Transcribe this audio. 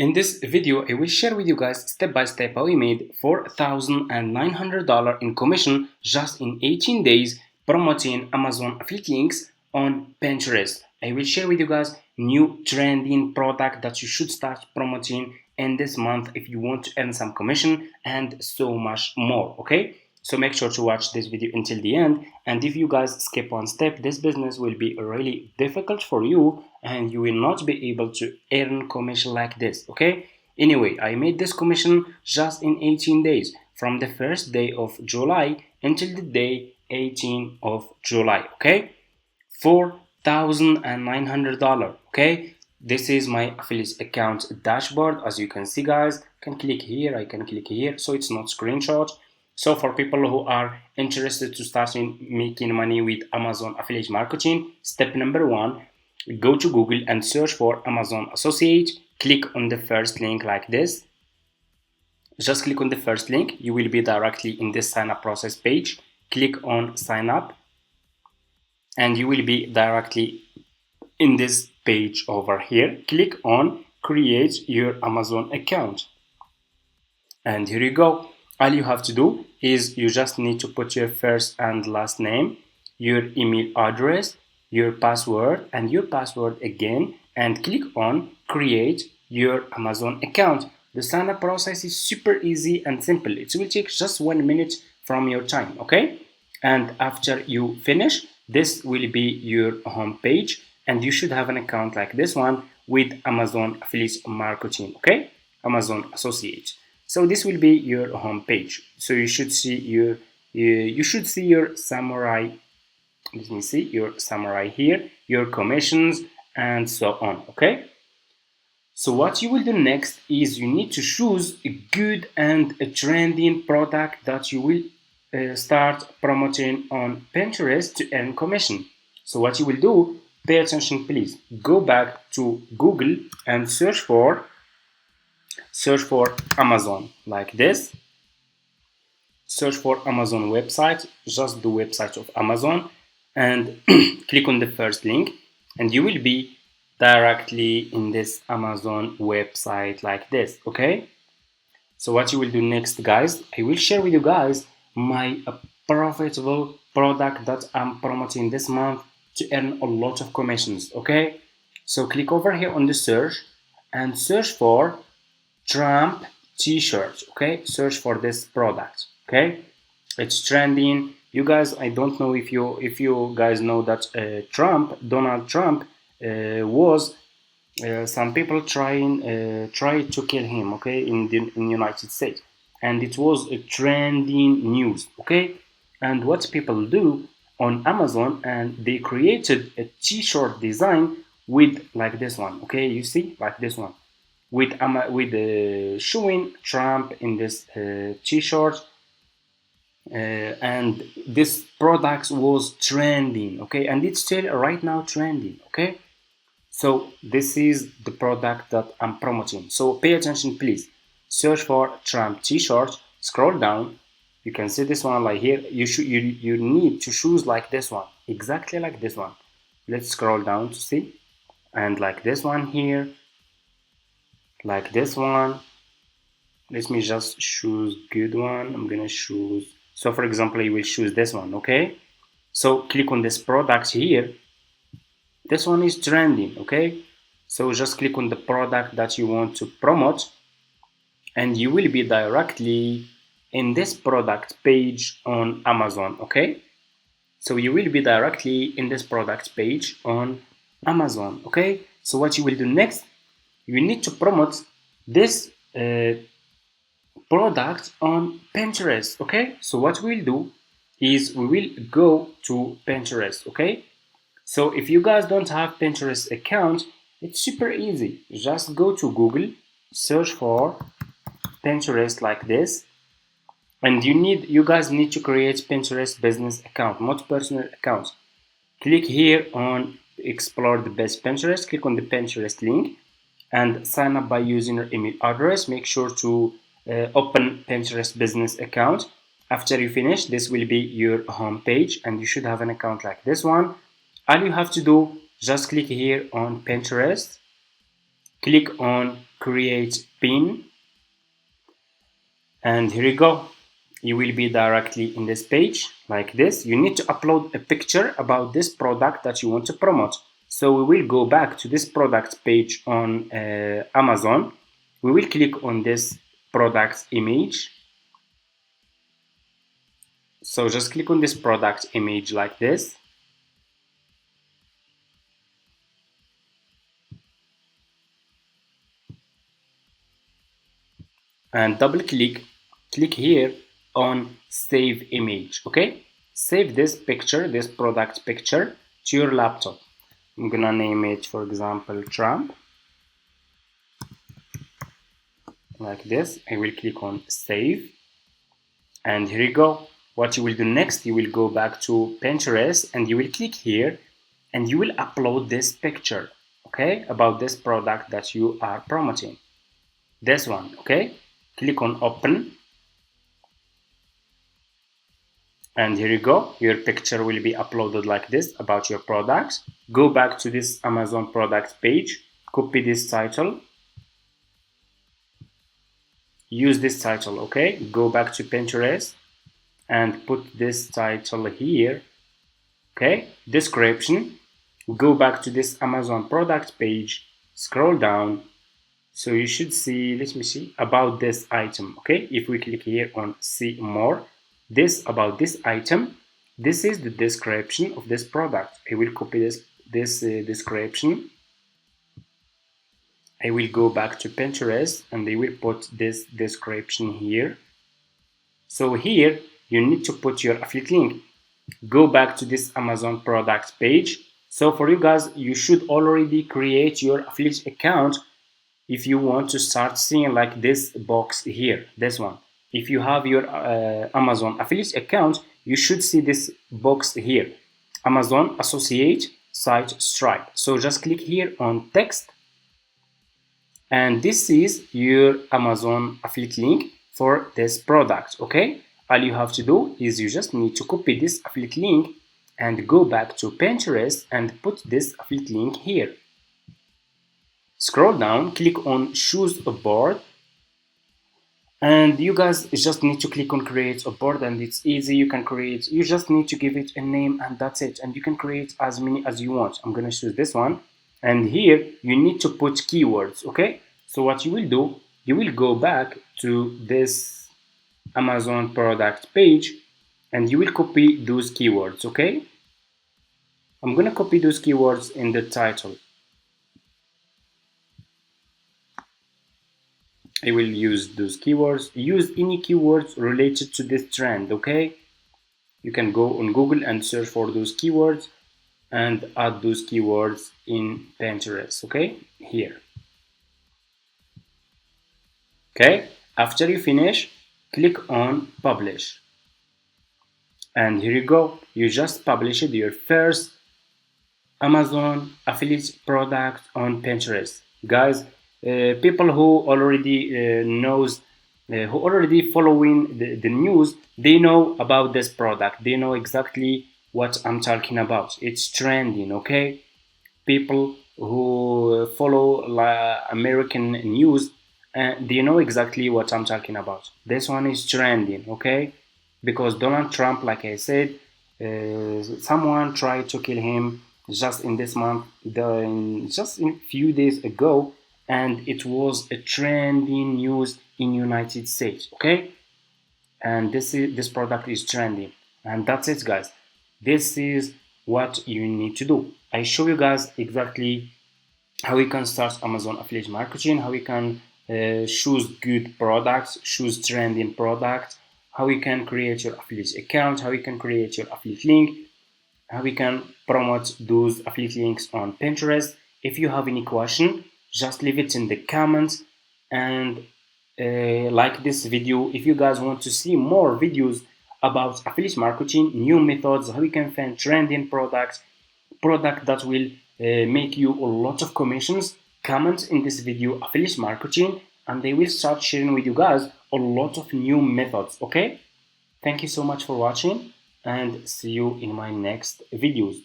In this video, I will share with you guys step by step how we made $4,900 in commission just in 18 days promoting Amazon affiliate links on Pinterest. I will share with you guys new trending product that you should start promoting in this month if you want to earn some commission and so much more. Okay? So make sure to watch this video until the end, and if you guys skip one step, this business will be really difficult for you and you will not be able to earn commission like this. Okay, anyway, I made this commission just in 18 days from the first day of July until the day 18th of July. Okay, $4,900. Okay, this is my affiliate account dashboard. As you can see, guys, I can click here, I can click here, so it's not screenshot. So for people who are interested to start making money with Amazon affiliate marketing, step number one, go to Google and search for Amazon Associate. Click on the first link like this. Just click on the first link. You will be directly in this sign up process page. Click on sign up and you will be directly in this page over here. Click on create your Amazon account. And here you go. All you have to do is you just need to put your first and last name, your email address, your password, and your password again, and click on create your Amazon account. The sign up process is super easy and simple. It will take just 1 minute from your time, okay? And after you finish, this will be your home page, and you should have an account like this one with Amazon affiliate marketing, okay? Amazon Associate. So this will be your home page. So you should see your summary. Let me see your summary here, your commissions, and so on. Okay. So what you will do next is you need to choose a good and a trending product that you will start promoting on Pinterest to earn commission. So what you will do, pay attention, please. Go back to Google and search for Amazon like this. Search for Amazon website, just the website of Amazon, and click on the first link, and you will be directly in this Amazon website like this. Okay, so what you will do next, guys, I will share with you guys my profitable product that I'm promoting this month to earn a lot of commissions. Okay, so click over here on the search and search for Trump t-shirt. Okay, search for this product. Okay, it's trending. You guys, I don't know if you guys know that Donald Trump was some people tried to kill him. Okay, in the United States, and it was a trending news. Okay, and what people do on Amazon, and they created a t-shirt design with like this one. Okay, you see, like this one, with showing Trump in this t-shirt, and this product was trending. Okay, and it's still right now trending. Okay, so this is the product that I'm promoting. So pay attention, please. Search for Trump t-shirt, scroll down, you can see this one like here. You need to choose like this one, exactly like this one. Let's scroll down to see, and like this one here, like this one. Let me just choose good one. I'm gonna choose, so for example, I will choose this one. Okay, so click on this product here. This one is trending. Okay, so just click on the product that you want to promote, and you will be directly in this product page on Amazon. Okay, so you will be directly in this product page on Amazon. Okay, so what you will do next, you need to promote this product on Pinterest. Okay, so what we'll do is we will go to Pinterest. Okay, so if you guys don't have Pinterest account, it's super easy. Just go to Google, search for Pinterest like this, and you guys need to create Pinterest business account, not personal account. Click here on explore the best Pinterest, click on the Pinterest link and sign up by using your email address. Make sure to open Pinterest business account. After you finish, this will be your home page and you should have an account like this one. All you have to do, just click here on Pinterest, click on create pin, and here you go. You will be directly in this page like this. You need to upload a picture about this product that you want to promote. So we will go back to this product page on Amazon. We will click on this product image. So just click on this product image like this. And double click here on save image. Okay, save this picture, this product picture, to your laptop. I'm gonna name it, for example, Trump, like this. I will click on save, and here you go. What you will do next, you will go back to Pinterest and you will click here and you will upload this picture, okay, about this product that you are promoting, this one. Okay, click on open, and here you go. Your picture will be uploaded like this about your products. Go back to this Amazon product page, copy this title, use this title. Okay, go back to Pinterest and put this title here. Okay, description. Go back to this Amazon product page, scroll down, so you should see, let me see, about this item. Okay, if we click here on see more, this about this item, this is the description of this product. I will copy this description. I will go back to Pinterest and I will put this description here. So here you need to put your affiliate link. Go back to this Amazon product page. So for you guys, you should already create your affiliate account if you want to start seeing like this box here, this one. If you have your Amazon affiliate account, you should see this box here, Amazon Associate Site Stripe. So just click here on text, and this is your Amazon affiliate link for this product. Okay, all you have to do is you just need to copy this affiliate link and go back to Pinterest and put this affiliate link here. Scroll down, click on choose a board, and you guys just need to click on create a board, and it's easy. You can create, you just need to give it a name and that's it, and you can create as many as you want. I'm gonna choose this one, and here you need to put keywords. Okay, so what you will do, you will go back to this Amazon product page and you will copy those keywords. Okay, I'm gonna copy those keywords in the title. I will use those keywords. Use any keywords related to this trend. Okay, you can go on Google and search for those keywords and add those keywords in Pinterest. Okay, here. Okay, after you finish, click on publish, and here you go. You just published your first Amazon affiliate product on Pinterest. Guys, people who already who already following the news, they know about this product. They know exactly what I'm talking about. It's trending. Okay, people who follow American news, they know exactly what I'm talking about. This one is trending. Okay, because Donald Trump, like I said, someone tried to kill him just in this month, just a few days ago, and it was a trending news in United States. Okay, and this product is trending, and that's it, guys. This is what you need to do. I show you guys exactly how you can start Amazon affiliate marketing, how you can choose good products, choose trending products, how you can create your affiliate account, how you can create your affiliate link, how we can promote those affiliate links on Pinterest. If you have any question, just leave it in the comments, and like this video if you guys want to see more videos about affiliate marketing, new methods, how you can find trending products, product that will make you a lot of commissions. Comment in this video affiliate marketing, and they will start sharing with you guys a lot of new methods. Okay, thank you so much for watching, and see you in my next videos.